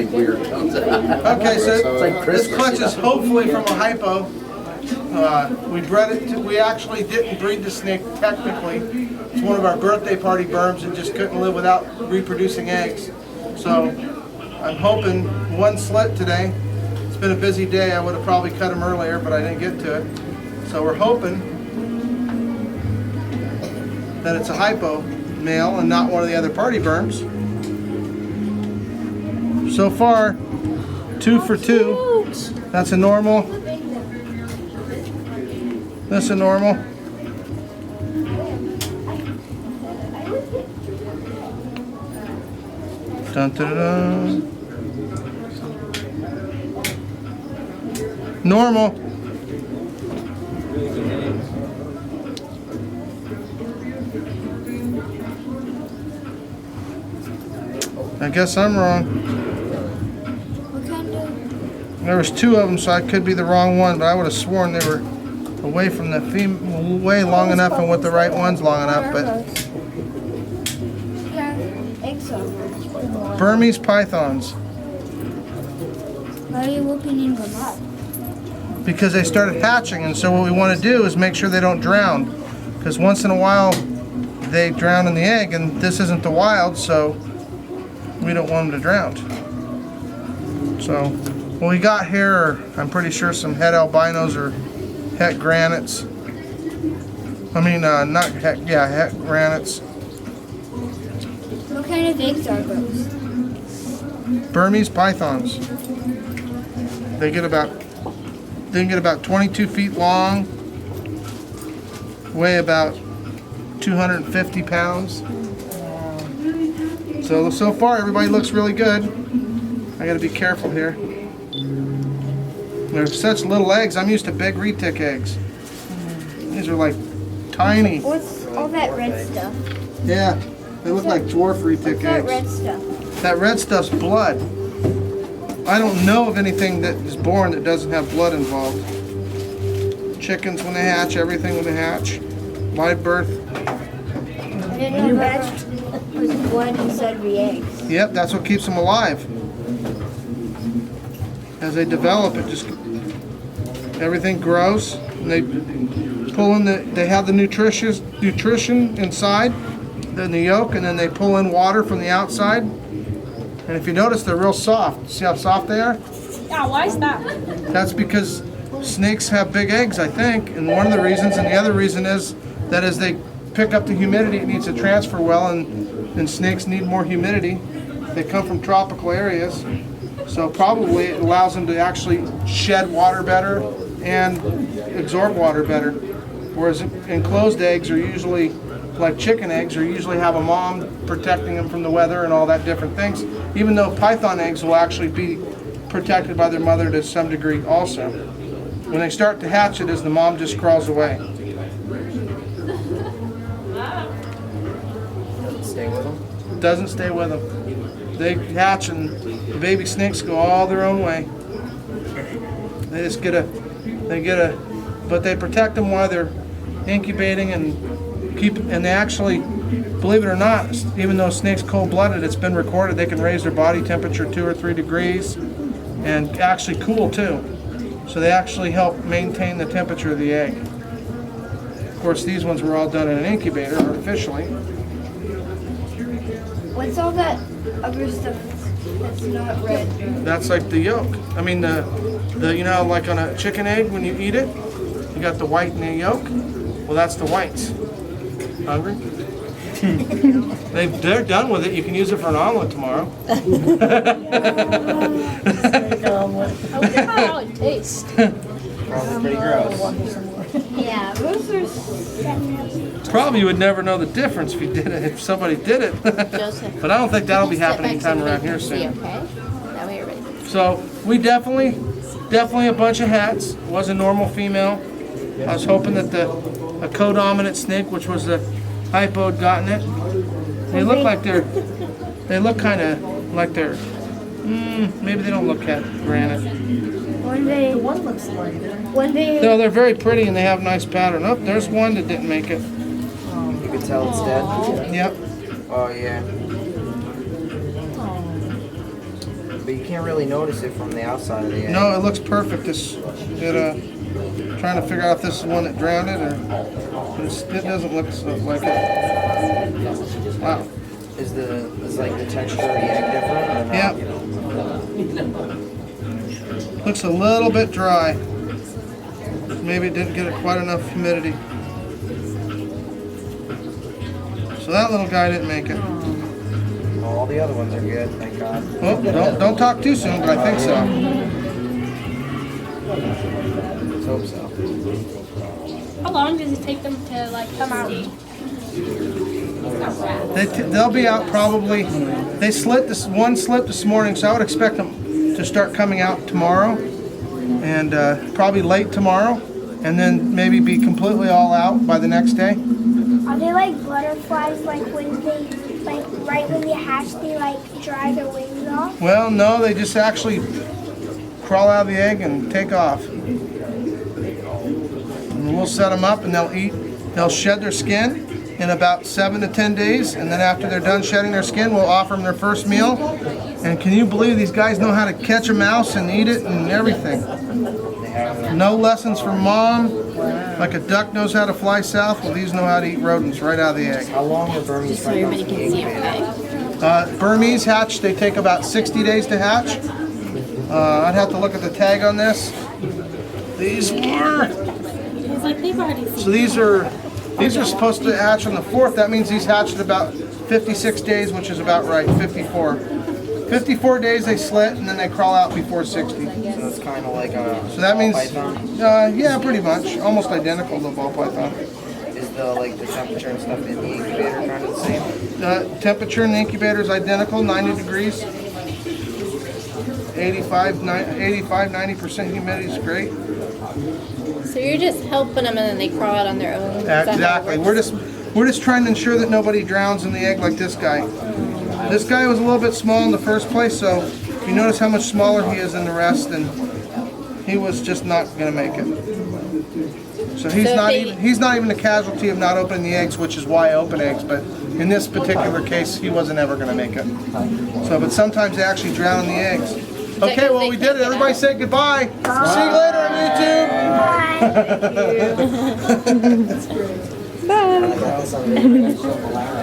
something weird comes out. Okay, so It's like this Christmas, clutch you is know? hopefully from a hypo. We bred it. We actually didn't breed the snake technically. It's one of our birthday party Burms and just couldn't live without reproducing eggs. So I'm hoping one slit today. It's been a busy day. I would have probably cut them earlier, but I didn't get to it. So we're hoping that it's a hypo male and not one of the other party Burms. So far, 2 for 2. That's a normal. That's a normal. Dun, dun, dun, dun. Normal. I guess I'm wrong. There was 2 of them, so I could be the wrong one, but I would have sworn they were away from the female, way long enough and with the right ones long enough, but Burmese pythons. Why are you opening them up? Because they started hatching, and so what we want to do is make sure they don't drown, because once in a while they drown in the egg, and this isn't the wild, so we don't want them to drown. So what we got here are, I'm pretty sure, some het albinos or het granites. I mean, not het, yeah, het granites. What kind of eggs are those? Burmese pythons. They get about 22 feet long, weigh about 250 pounds. So far everybody looks really good. I gotta be careful here. They're such little eggs. I'm used to big retic eggs. These are like tiny. What's all that red stuff? Yeah, they look like dwarf retic What's that eggs. red stuff? That red stuff's blood. I don't know of anything that is born that doesn't have blood involved. Chickens when they hatch, everything when they hatch. Live birth. I didn't know that was blood inside the eggs. Yep, that's what keeps them alive. As they develop, it just everything grows, and they pull in they have the nutrition inside, then the yolk, and then they pull in water from the outside. And if you notice, they're real soft. See how soft they are? Yeah, why is that? That's because snakes have big eggs, I think, and one of the reasons, and the other reason is that as they pick up the humidity, it needs to transfer well, and snakes need more humidity. They come from tropical areas, so probably it allows them to actually shed water better and absorb water better. Whereas enclosed eggs are usually, like chicken eggs, are usually have a mom protecting them from the weather and all that different things, even though python eggs will actually be protected by their mother to some degree also. When they start to hatch it, as the mom just crawls away. Stay with them. Doesn't stay with them. They hatch and the baby snakes go all their own way. They just but they protect them while they're incubating and they actually, believe it or not, even though snakes cold-blooded, it's been recorded they can raise their body temperature 2 or 3 degrees and actually cool too. So they actually help maintain the temperature of the egg. Of course, these ones were all done in an incubator artificially. What's all that other stuff that's not red? That's like the yolk. I mean, the you know, like on a chicken egg when you eat it, you got the white and the yolk. Well, that's the whites. Hungry? They're done with it. You can use it for an omelet tomorrow. I wonder how it tastes. Probably pretty gross. Yeah, those are. Probably you would never know the difference if you did it, if somebody did it. Joseph. But I don't think that'll be Sit happening next anytime to around me here and see, soon. Okay? That way you're ready. So we definitely a bunch of hats. Was a normal female. I was hoping that a co-dominant snake, which was the hypo, had gotten it. They look like they look kind of like they're, maybe they don't look at granite. One day. No, they're very pretty and they have nice pattern. Oh, there's one that didn't make it. You can tell it's dead. Yep. Oh yeah. but you can't really notice it from the outside of the egg. No, it looks perfect. Trying to figure out if this is one that drowned it or it doesn't look like it. Wow. Is like the texture of the egg different or not? Yep. Looks a little bit dry. Maybe it didn't get quite enough humidity. So that little guy didn't make it. All the other ones are good, thank God. Oh, don't talk too soon, but I think so. Let's hope so. How long does it take them to like come out? They'll be out probably. They slit this morning, so I would expect them to start coming out tomorrow, and probably late tomorrow, and then maybe be completely all out by the next day. Are they like butterflies? Like when they, like right when they hatch, they like dry their wings off? Well, no, they just actually crawl out of the egg and take off. And we'll set them up, and they'll eat. They'll shed their skin in about 7 to 10 days, and then after they're done shedding their skin, we'll offer them their first meal. And can you believe these guys know how to catch a mouse and eat it and everything? No lessons from mom. Like a duck knows how to fly south, well, these know how to eat rodents right out of the egg. How long are Burmese So everybody can see it. Burmese hatch, they take about 60 days to hatch. I'd have to look at the tag on this. These are, It's like they've already seen. so these are supposed to hatch on the 4th. That means these hatched at about 56 days, which is about right, 54. 54 days they slit, and then they crawl out before 60. So it's kind of like a So that means, python. yeah, pretty much, almost identical to ball python. Is the temperature and stuff in the incubator kind of the same? Temperature in the incubator is identical, 90 degrees. 85-90% humidity is great. So you're just helping them and then they crawl out on their own? Is that how it Exactly. works? We're just trying to ensure that nobody drowns in the egg like this guy. This guy was a little bit small in the first place, so if you notice how much smaller he is than the rest, then he was just not going to make it. So he's not even a casualty of not opening the eggs, which is why I open eggs. But in this particular case, he wasn't ever going to make it. So, but sometimes they actually drown in the eggs. Okay, well we did it. Everybody say goodbye. See you later on YouTube. Bye.